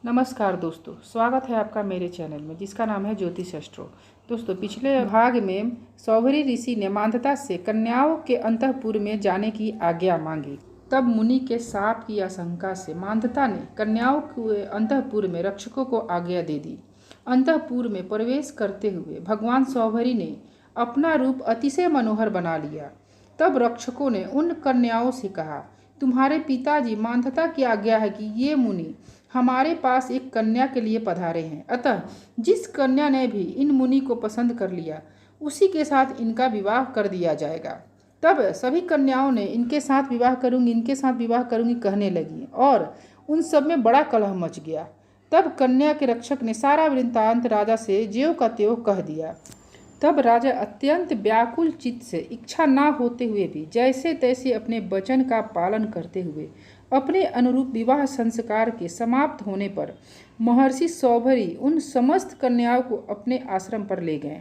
नमस्कार दोस्तों, स्वागत है आपका मेरे चैनल में जिसका नाम है ज्योतिष एस्ट्रो। दोस्तों, पिछले भाग में सौभरी ऋषि ने मांधाता से कन्याओं के अंतःपुर में जाने की आज्ञा मांगी। तब मुनि के शाप की आशंका से मांधाता ने कन्याओं के अंतःपुर में रक्षकों को आज्ञा दे दी। अंतःपुर में प्रवेश करते हुए भगवान सौभरी ने अपना रूप अतिशय मनोहर बना लिया। तब रक्षकों ने उन कन्याओं से कहा, तुम्हारे पिताजी मांधाता की आज्ञा है कि ये मुनि हमारे पास एक कन्या के लिए पधारे हैं। अतः जिस कन्या ने भी इन मुनि को पसंद कर लिया उसी के साथ इनका विवाह कर दिया जाएगा। तब सभी कन्याओं ने इनके साथ विवाह करूंगी कहने लगी और उन सब में बड़ा कलह मच गया। तब कन्या के रक्षक ने सारा वृत्तांत राजा से ज्यों का त्यों कह दिया। तब राजा अत्यंत व्याकुल चित्त से इच्छा ना होते हुए भी जैसे तैसे अपने वचन का पालन करते हुए अपने अनुरूप विवाह संस्कार के समाप्त होने पर महर्षि सौभरी उन समस्त कन्याओं को अपने आश्रम पर ले गए।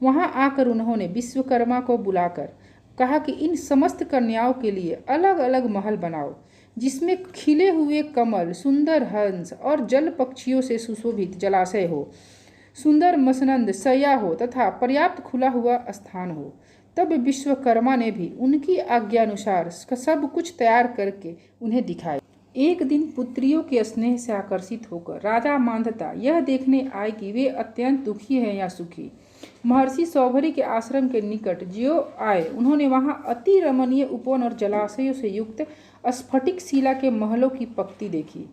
वहां आकर उन्होंने विश्वकर्मा को बुलाकर कहा कि इन समस्त कन्याओं के लिए अलग अलग महल बनाओ, जिसमें खिले हुए कमल, सुंदर हंस और जल पक्षियों से सुशोभित जलाशय हो, सुंदर मसनंद शैया हो तथा पर्याप्त खुला हुआ स्थान हो। तब विश्वकर्मा ने भी उनकी आज्ञानुसार सब कुछ तैयार करके उन्हें दिखाया। एक दिन पुत्रियों के स्नेह से आकर्षित होकर राजा मांधाता यह देखने आए कि वे अत्यंत दुखी हैं या सुखी। महर्षि सौभरी के आश्रम के निकट ज्यों आए, उन्होंने वहां अति रमणीय उपवन और जलाशयों से युक्त स्फटिक शिला के महलों की पंक्ति देखी।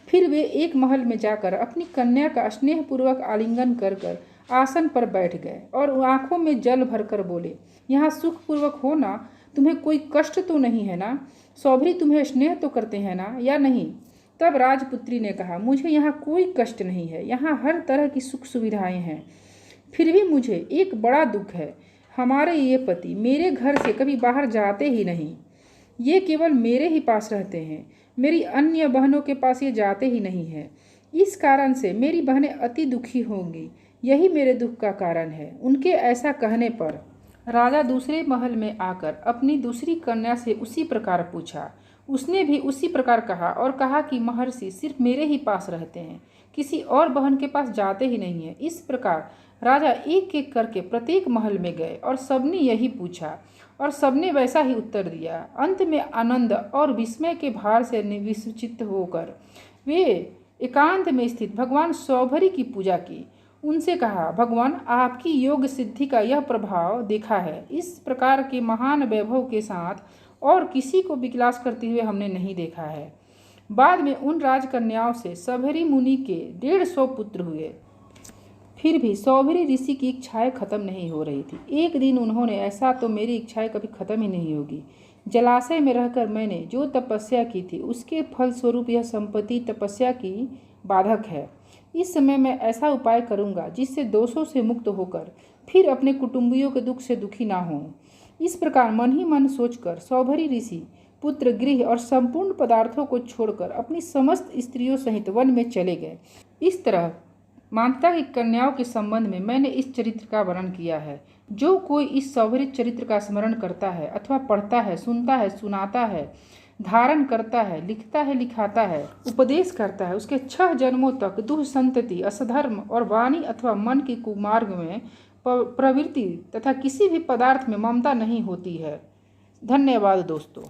फिर वे एक महल में जाकर अपनी कन्या का स्नेहपूर्वक आलिंगन कर आसन पर बैठ गए और आंखों में जल भरकर बोले, यहाँ सुखपूर्वक हो ना, तुम्हें कोई कष्ट तो नहीं है ना? सौभरी तुम्हें स्नेह तो करते हैं ना या नहीं? तब राजपुत्री ने कहा, मुझे यहाँ कोई कष्ट नहीं है, यहाँ हर तरह की सुख सुविधाएं हैं। फिर भी मुझे एक बड़ा दुख है, हमारे ये पति मेरे घर से कभी बाहर जाते ही नहीं, ये केवल मेरे ही पास रहते हैं, मेरी अन्य बहनों के पास ये जाते ही नहीं है। इस कारण से मेरी बहनें अति दुखी होंगी, यही मेरे दुख का कारण है। उनके ऐसा कहने पर राजा दूसरे महल में आकर अपनी दूसरी कन्या से उसी प्रकार पूछा। उसने भी उसी प्रकार कहा और कहा कि महर्षि सिर्फ मेरे ही पास रहते हैं, किसी और बहन के पास जाते ही नहीं है। इस प्रकार राजा एक एक करके प्रत्येक महल में गए और सबने यही पूछा और सबने वैसा ही उत्तर दिया। अंत में आनंद और विस्मय के भार से विस्मित होकर वे एकांत में स्थित भगवान सौभरी की पूजा की। उनसे कहा, भगवान, आपकी योग सिद्धि का यह प्रभाव देखा है। इस प्रकार के महान वैभव के साथ और किसी को विलास करते हुए हमने नहीं देखा है। बाद में उन राजकन्याओं से सौभरी मुनि के 150 पुत्र हुए। फिर भी सौभरी ऋषि की इच्छाएं खत्म नहीं हो रही थी। एक दिन उन्होंने, ऐसा तो मेरी इच्छाएं कभी खत्म ही नहीं होगी। जलाशय में रहकर मैंने जो तपस्या की थी उसके फलस्वरूप यह संपत्ति तपस्या की बाधक है। इस समय मैं ऐसा उपाय करूंगा जिससे दोषों से मुक्त होकर फिर अपने कुटुंबियों के दुख से दुखी ना हों। इस प्रकार मन ही मन सोचकर सौभरी ऋषि पुत्र, गृह और संपूर्ण पदार्थों को छोड़कर अपनी समस्त स्त्रियों सहित वन में चले गए। इस तरह मांधाता की कन्याओं के संबंध में मैंने इस चरित्र का वर्णन किया है। जो कोई इस सौभरी चरित्र का स्मरण करता है अथवा पढ़ता है, सुनता है, सुनाता है, धारण करता है, लिखता है, लिखाता है, उपदेश करता है, उसके 6 जन्मों तक दुह संतति, असधर्म और वाणी अथवा मन की कुमार्ग में प्रवृत्ति तथा किसी भी पदार्थ में ममता नहीं होती है। धन्यवाद दोस्तों।